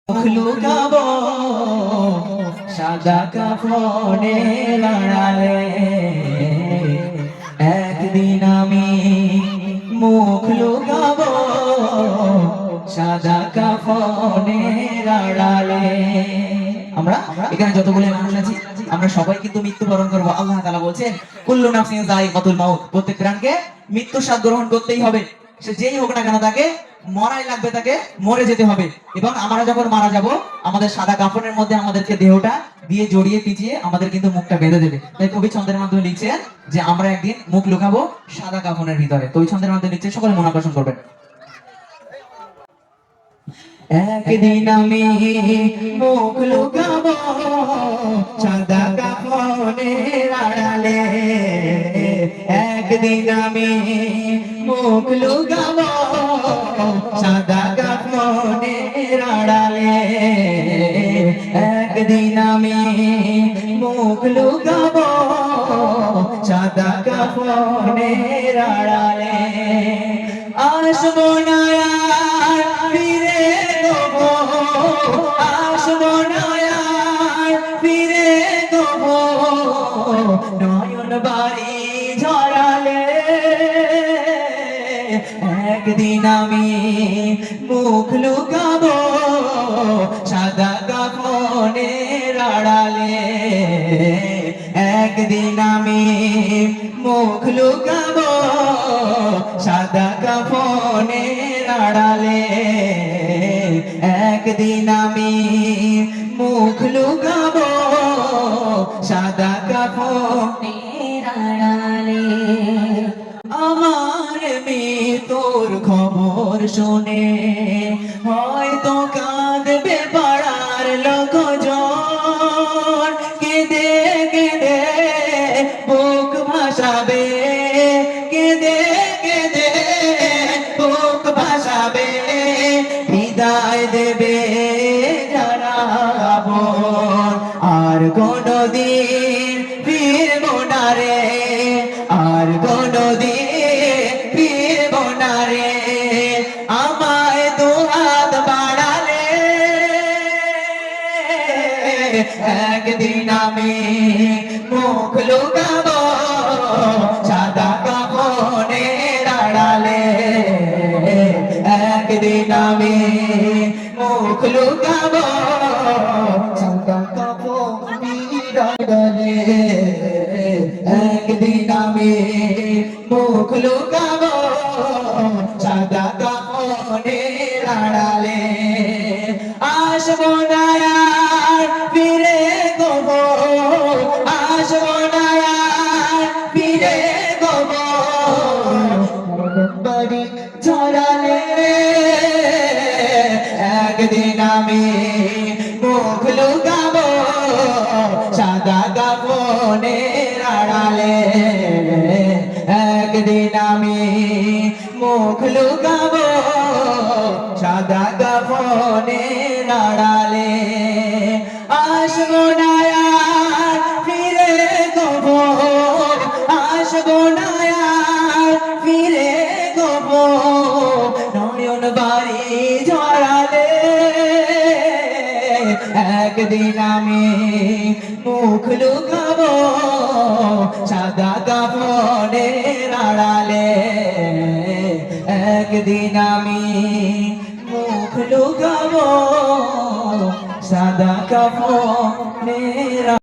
লুকাবো সাদা কাফনে লড়ালে, একদিন আমি মুখ লুকাবো সাদা কাফনে লড়ালে। আমরা এখানে যতগুলো মানুষ আছি আমরা সবাই কিন্তু মৃত্যুবরণ করবো। আল্লাহ তাআলা বলছেন কুল্লু নাফসিন যায়িকাতুল মাউত, প্রত্যেক প্রাণকে মৃত্যুর স্বাদ গ্রহণ করতেই হবে। সে যেই হোক না কেন তাকে মরাই লাগবে, তাকে মরে যেতে হবে। এবং আমরা যখন মারা যাব আমাদের সাদা কাফনের মধ্যে আমাদেরকে দেহটা দিয়ে জড়িয়ে পিছিয়ে আমাদের কিন্তু মুখটা বেঁধে দেবে। তাই কবি ছন্দের মাধ্যমে লিখছেন যে আমরা একদিন মুখ লুকাবো সাদা কাফনের ভিতরে। তো ওই ছন্দের মাধ্যমে লিখছেন, সকলে মন আকর্ষণ করবেন। একদিন আমি মুখ লুকাবো সাদা কাফনের আড়ালে, একদিন আমি মুখ লুকাবো সাদা কাফনের আড়ালে, একদিন আমি মুখ লুকাবো সাদা কাফনের আড়ালে। আসবো না আর ফিরে দেবো, আসবো না আর ফিরে দেবো নয়ন বাড়ি ঝরালে, একদিন আমি মুখ লুকাবো সাদা কাফনের আড়ালে, একদিন আমি মুখ লুকাবো সাদা কাফনের আড়ালে, একদিন আমি মুখ লুকাবো সাদা কাফনের আড়ালে। আমার মৃত্যুর খবর শুনে হয়তো কাঁদবে পাড়ার লোকজন, কেঁদে কেঁদে বুক ভাসাবে, কেঁদে কেঁদে বুক ভাসাবে, বিদায় দেবে যারা আপন। আর কোনদিন ফিরবো না রে, আর কোনদিন ফিরবো না রে, আমায় দুহাত বাড়ালে, একদিন আমি মুখ লুকাবো সাদা কাফনের আড়ালে, একদিন আমি মুখ লুকাবো সাদা কাফনের আড়ালে, একদিন আমি মুখ লুকাবো সাদা কাফনের আড়ালে। আসবো না আর ফিরে দেবো, আসবো না আর ফিরে দেবো বাড়ি ঝরালে, একদিন আমি মুখ লুকাবো সাদা কাফনের আড়ালে, একদিন আমি মুখ লুকাবো সাদা কাফনের আড়ালে। আসবো না আর ফিরে দেবো, আসবো না আর ফিরে দেবো নয়ন বাড়ি ঝরালে, একদিন আমি মুখ লুকাবো সাদা কাফনের আড়ালে, একদিন আমি মুখ লুকাবো সাদা কাফনের